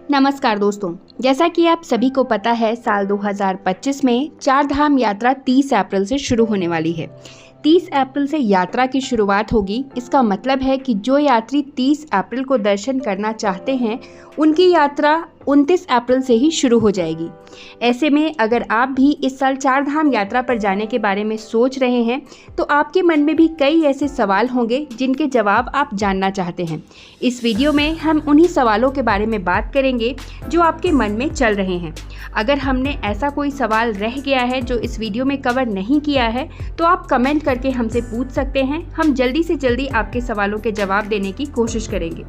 नमस्कार दोस्तों, जैसा कि आप सभी को पता है साल 2025 में चार धाम यात्रा 30 अप्रैल से शुरू होने वाली है। 30 अप्रैल से यात्रा की शुरुआत होगी। इसका मतलब है कि जो यात्री 30 अप्रैल को दर्शन करना चाहते हैं उनकी यात्रा 29 अप्रैल से ही शुरू हो जाएगी। ऐसे में अगर आप भी इस साल चार धाम यात्रा पर जाने के बारे में सोच रहे हैं तो आपके मन में भी कई ऐसे सवाल होंगे जिनके जवाब आप जानना चाहते हैं। इस वीडियो में हम उन्हीं सवालों के बारे में बात करेंगे जो आपके मन में चल रहे हैं। अगर हमने ऐसा कोई सवाल रह गया है जो इस वीडियो में कवर नहीं किया है तो आप कमेंट करके हमसे पूछ सकते हैं। हम जल्दी से जल्दी आपके सवालों के जवाब देने की कोशिश करेंगे।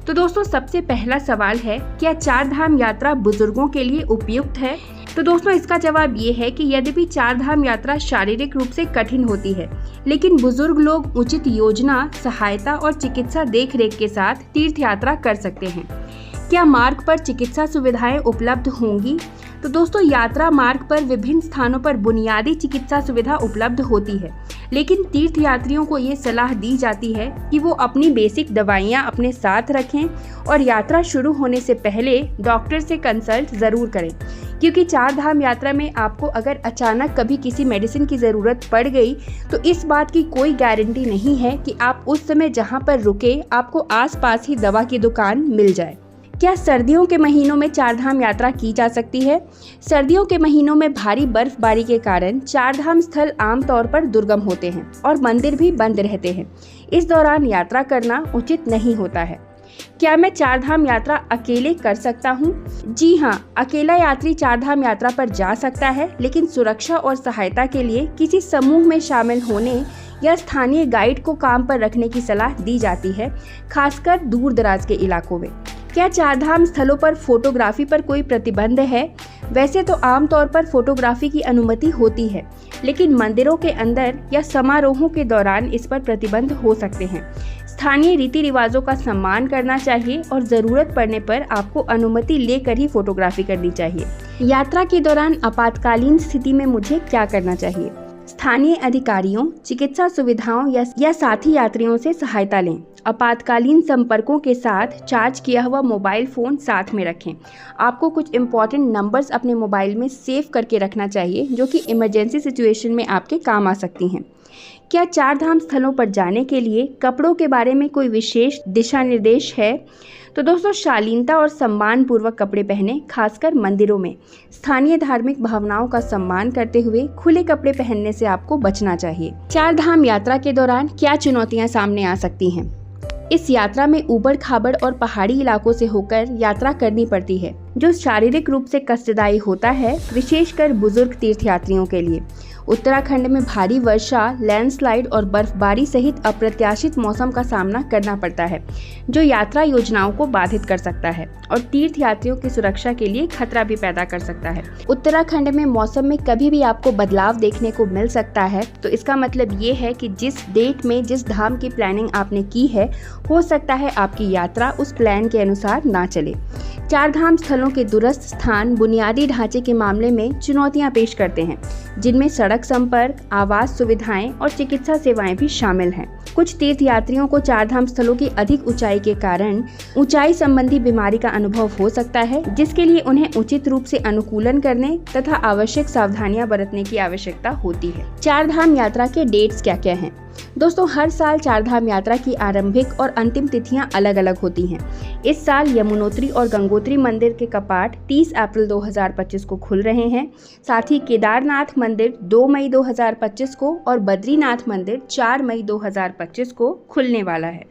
तो दोस्तों, सबसे पहला सवाल है, क्या चार धाम यात्रा बुजुर्गों के लिए उपयुक्त है? तो दोस्तों, इसका जवाब ये है कि यद्यपि चार धाम यात्रा शारीरिक रूप से कठिन होती है, लेकिन बुजुर्ग लोग उचित योजना, सहायता और चिकित्सा देखरेख के साथ तीर्थ यात्रा कर सकते हैं। क्या मार्ग पर चिकित्सा सुविधाएं उपलब्ध होंगी? तो दोस्तों, यात्रा मार्ग पर विभिन्न स्थानों पर बुनियादी चिकित्सा सुविधा उपलब्ध होती है, लेकिन तीर्थ यात्रियों को ये सलाह दी जाती है कि वो अपनी बेसिक दवाइयाँ अपने साथ रखें और यात्रा शुरू होने से पहले डॉक्टर से कंसल्ट ज़रूर करें, क्योंकि चार धाम यात्रा में आपको अगर अचानक कभी किसी मेडिसिन की ज़रूरत पड़ गई तो इस बात की कोई गारंटी नहीं है कि आप उस समय जहाँ पर रुके आपको आसपास ही दवा की दुकान मिल जाए। क्या सर्दियों के महीनों में चार धाम यात्रा की जा सकती है? सर्दियों के महीनों में भारी बर्फबारी के कारण चार धाम स्थल आमतौर पर दुर्गम होते हैं और मंदिर भी बंद रहते हैं। इस दौरान यात्रा करना उचित नहीं होता है। क्या मैं चार धाम यात्रा अकेले कर सकता हूँ? जी हाँ, अकेला यात्री चार धाम यात्रा पर जा सकता है, लेकिन सुरक्षा और सहायता के लिए किसी समूह में शामिल होने या स्थानीय गाइड को काम पर रखने की सलाह दी जाती है, खासकर दूर दराज के इलाकों में। क्या चार धाम स्थलों पर फोटोग्राफी पर कोई प्रतिबंध है? वैसे तो आमतौर पर फोटोग्राफी की अनुमति होती है, लेकिन मंदिरों के अंदर या समारोहों के दौरान इस पर प्रतिबंध हो सकते हैं। स्थानीय रीति रिवाजों का सम्मान करना चाहिए और ज़रूरत पड़ने पर आपको अनुमति लेकर ही फोटोग्राफी करनी चाहिए। यात्रा के दौरान आपातकालीन स्थिति में मुझे क्या करना चाहिए? स्थानीय अधिकारियों, चिकित्सा सुविधाओं या साथी यात्रियों से सहायता लें। आपातकालीन संपर्कों के साथ चार्ज किया हुआ मोबाइल फ़ोन साथ में रखें। आपको कुछ इम्पॉर्टेंट नंबर्स अपने मोबाइल में सेव करके रखना चाहिए जो कि इमरजेंसी सिचुएशन में आपके काम आ सकती हैं। क्या चार धाम स्थलों पर जाने के लिए कपड़ों के बारे में कोई विशेष दिशा निर्देश है? तो दोस्तों, शालीनता और सम्मान पूर्वक कपड़े पहने, खासकर मंदिरों में। स्थानीय धार्मिक भावनाओं का सम्मान करते हुए खुले कपड़े पहनने से आपको बचना चाहिए। चार धाम यात्रा के दौरान क्या चुनौतियां सामने आ सकती हैं? इस यात्रा में ऊबड़ खाबड़ और पहाड़ी इलाकों से होकर यात्रा करनी पड़ती है, जो शारीरिक रूप से कष्टदायी होता है, विशेषकर बुजुर्ग तीर्थयात्रियों के लिए। उत्तराखंड में भारी वर्षा, लैंडस्लाइड और बर्फबारी सहित अप्रत्याशित मौसम का सामना करना पड़ता है, जो यात्रा योजनाओं को बाधित कर सकता है और तीर्थयात्रियों की सुरक्षा के लिए खतरा भी पैदा कर सकता है। उत्तराखंड में मौसम में कभी भी आपको बदलाव देखने को मिल सकता है, तो इसका मतलब ये है कि जिस डेट में जिस धाम की प्लानिंग आपने की है, हो सकता है आपकी यात्रा उस प्लान के अनुसार ना चले। चार धाम स्थलों के दूरस्थ स्थान बुनियादी ढांचे के मामले में चुनौतियां पेश करते हैं, जिनमें सड़क संपर्क, आवास सुविधाएं और चिकित्सा सेवाएं भी शामिल हैं। कुछ तीर्थयात्रियों को चार धाम स्थलों की अधिक ऊंचाई के कारण ऊंचाई संबंधी बीमारी का अनुभव हो सकता है, जिसके लिए उन्हें उचित रूप से अनुकूलन करने तथा आवश्यक सावधानियां बरतने की आवश्यकता होती है। चार धाम यात्रा के डेट्स क्या क्या हैं? दोस्तों, हर साल चार धाम यात्रा की आरंभिक और अंतिम तिथियां अलग अलग होती हैं। इस साल यमुनोत्री और गंगोत्री मंदिर के कपाट 30 अप्रैल 2025 को खुल रहे हैं। साथ ही केदारनाथ मंदिर 2 मई 2025 को और बद्रीनाथ मंदिर 4 मई 2025 को खुलने वाला है।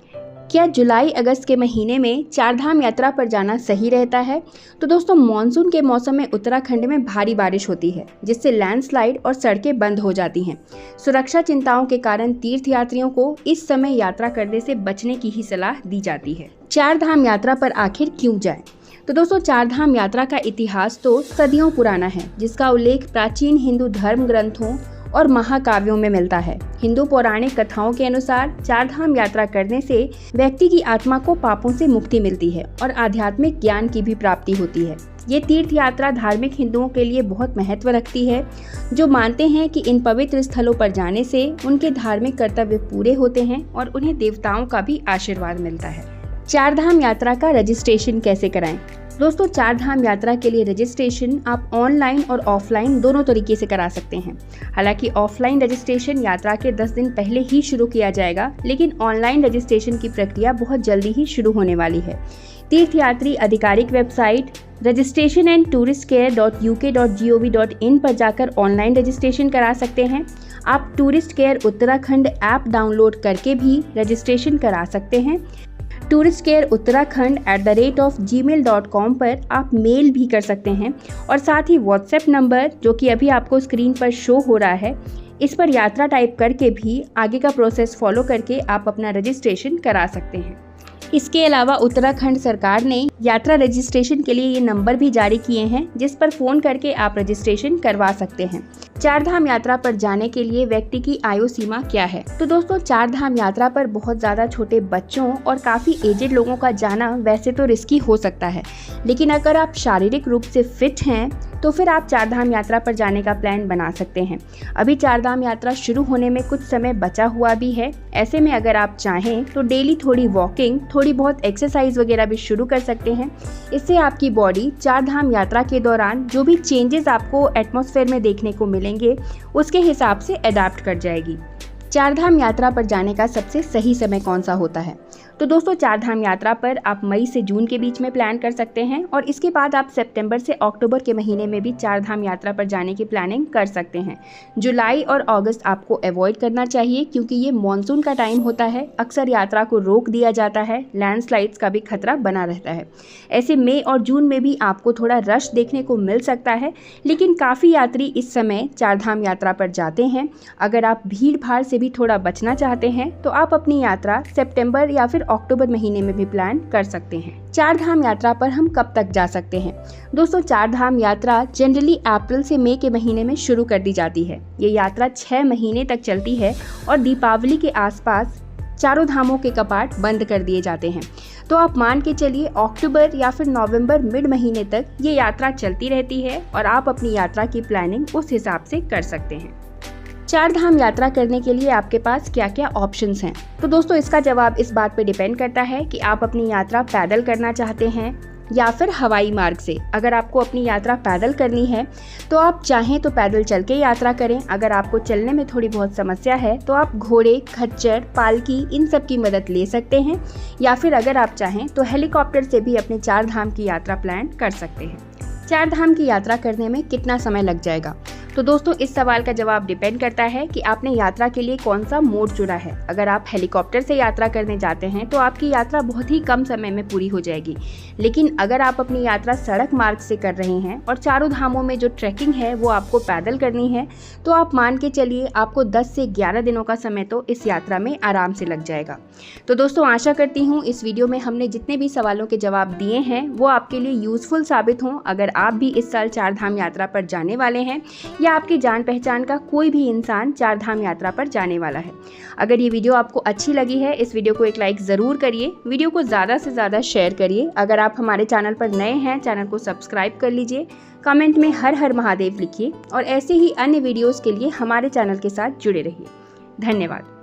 क्या जुलाई अगस्त के महीने में चार धाम यात्रा पर जाना सही रहता है? तो दोस्तों, मानसून के मौसम में उत्तराखंड में भारी बारिश होती है, जिससे लैंडस्लाइड और सड़कें बंद हो जाती हैं। सुरक्षा चिंताओं के कारण तीर्थयात्रियों को इस समय यात्रा करने से बचने की ही सलाह दी जाती है। चार धाम यात्रा पर आखिर क्यों जाएं? तो दोस्तों, चार धाम यात्रा का इतिहास तो सदियों पुराना है, जिसका उल्लेख प्राचीन हिंदू धर्म ग्रंथों और महाकाव्यों में मिलता है। हिंदू पौराणिक कथाओं के अनुसार चार धाम यात्रा करने से व्यक्ति की आत्मा को पापों से मुक्ति मिलती है और आध्यात्मिक ज्ञान की भी प्राप्ति होती है। ये तीर्थ यात्रा धार्मिक हिंदुओं के लिए बहुत महत्व रखती है, जो मानते हैं कि इन पवित्र स्थलों पर जाने से उनके धार्मिक कर्तव्य पूरे होते हैं और उन्हें देवताओं का भी आशीर्वाद मिलता है। चार धाम यात्रा का रजिस्ट्रेशन कैसे कराएं? दोस्तों, चार धाम यात्रा के लिए रजिस्ट्रेशन आप ऑनलाइन और ऑफलाइन दोनों तरीके से करा सकते हैं। हालांकि ऑफलाइन रजिस्ट्रेशन यात्रा के 10 दिन पहले ही शुरू किया जाएगा, लेकिन ऑनलाइन रजिस्ट्रेशन की प्रक्रिया बहुत जल्दी ही शुरू होने वाली है। तीर्थयात्री आधिकारिक वेबसाइट registration@touristcare.uk.gov.in पर जाकर ऑनलाइन रजिस्ट्रेशन करा सकते हैं। आप tourist care Uttarakhand app download करके भी रजिस्ट्रेशन करा सकते हैं। touristcareuttarakhand@gmail.com पर आप मेल भी कर सकते हैं और साथ ही व्हाट्सएप नंबर, जो कि अभी आपको स्क्रीन पर शो हो रहा है, इस पर यात्रा टाइप करके भी आगे का प्रोसेस फॉलो करके आप अपना रजिस्ट्रेशन करा सकते हैं। इसके अलावा उत्तराखंड सरकार ने यात्रा रजिस्ट्रेशन के लिए ये नंबर भी जारी किए हैं, जिस पर फ़ोन करके आप रजिस्ट्रेशन करवा सकते हैं। चार धाम यात्रा पर जाने के लिए व्यक्ति की आयु सीमा क्या है? तो दोस्तों, चार धाम यात्रा पर बहुत ज़्यादा छोटे बच्चों और काफ़ी एजेड लोगों का जाना वैसे तो रिस्की हो सकता है, लेकिन अगर आप शारीरिक रूप से फिट हैं तो फिर आप चार धाम यात्रा पर जाने का प्लान बना सकते हैं। अभी चार धाम यात्रा शुरू होने में कुछ समय बचा हुआ भी है। ऐसे में अगर आप चाहें तो डेली थोड़ी वॉकिंग, थोड़ी बहुत एक्सरसाइज वगैरह भी शुरू कर सकते हैं। इससे आपकी बॉडी चार धाम यात्रा के दौरान जो भी चेंजेस आपको एटमॉस्फेयर में देखने को मिलेंगे उसके हिसाब से अडैप्ट कर जाएगी। चार धाम यात्रा पर जाने का सबसे सही समय कौन सा होता है? तो दोस्तों, चार धाम यात्रा पर आप मई से जून के बीच में प्लान कर सकते हैं और इसके बाद आप सितंबर से अक्टूबर के महीने में भी चार धाम यात्रा पर जाने की प्लानिंग कर सकते हैं। जुलाई और अगस्त आपको अवॉइड करना चाहिए क्योंकि ये मॉनसून का टाइम होता है। अक्सर यात्रा को रोक दिया जाता है, लैंडस्लाइड्स का भी खतरा बना रहता है। ऐसे मई और जून में भी आपको थोड़ा रश देखने को मिल सकता है, लेकिन काफ़ी यात्री इस समय चार धाम यात्रा पर जाते हैं। अगर आप भीड़ भाड़ से भी थोड़ा बचना चाहते हैं तो आप अपनी यात्रा सितंबर या फिर अक्टूबर महीने में भी प्लान कर सकते हैं। चार धाम यात्रा पर हम कब तक जा सकते हैं? दोस्तों, चार धाम यात्रा जनरली अप्रैल से मई के महीने में शुरू कर दी जाती है। ये यात्रा 6 महीने तक चलती है और दीपावली के आसपास चारों धामों के कपाट बंद कर दिए जाते हैं। तो आप मान के चलिए अक्टूबर या फिर नवंबर मिड महीने तक ये यात्रा चलती रहती है और आप अपनी यात्रा की प्लानिंग उस हिसाब से कर सकते हैं। चार धाम यात्रा करने के लिए आपके पास क्या क्या ऑप्शंस हैं? तो दोस्तों, इसका जवाब इस बात पर डिपेंड करता है कि आप अपनी यात्रा पैदल करना चाहते हैं या फिर हवाई मार्ग से। अगर आपको अपनी यात्रा पैदल करनी है तो आप चाहें तो पैदल चल के यात्रा करें। अगर आपको चलने में थोड़ी बहुत समस्या है तो आप घोड़े, खच्चर, पालकी इन सब की मदद ले सकते हैं, या फिर अगर आप चाहें तो हेलीकॉप्टर से भी अपने चार धाम की यात्रा प्लान कर सकते हैं। चार धाम की यात्रा करने में कितना समय लग जाएगा? तो दोस्तों, इस सवाल का जवाब डिपेंड करता है कि आपने यात्रा के लिए कौन सा मोड चुना है। अगर आप हेलीकॉप्टर से यात्रा करने जाते हैं तो आपकी यात्रा बहुत ही कम समय में पूरी हो जाएगी, लेकिन अगर आप अपनी यात्रा सड़क मार्ग से कर रहे हैं और चारों धामों में जो ट्रैकिंग है वो आपको पैदल करनी है, तो आप मान के चलिए आपको 10 से 11 दिनों का समय तो इस यात्रा में आराम से लग जाएगा। तो दोस्तों, आशा करती हूँ इस वीडियो में हमने जितने भी सवालों के जवाब दिए हैं वो आपके लिए यूजफुल साबित हों। अगर आप भी इस साल चार धाम यात्रा पर जाने वाले हैं या आपकी जान पहचान का कोई भी इंसान चार धाम यात्रा पर जाने वाला है। अगर ये वीडियो आपको अच्छी लगी है, इस वीडियो को एक लाइक ज़रूर करिए, वीडियो को ज़्यादा से ज़्यादा शेयर करिए। अगर आप हमारे चैनल पर नए हैं, चैनल को सब्सक्राइब कर लीजिए। कमेंट में हर हर महादेव लिखिए और ऐसे ही अन्य वीडियोज़ के लिए हमारे चैनल के साथ जुड़े रहिए। धन्यवाद।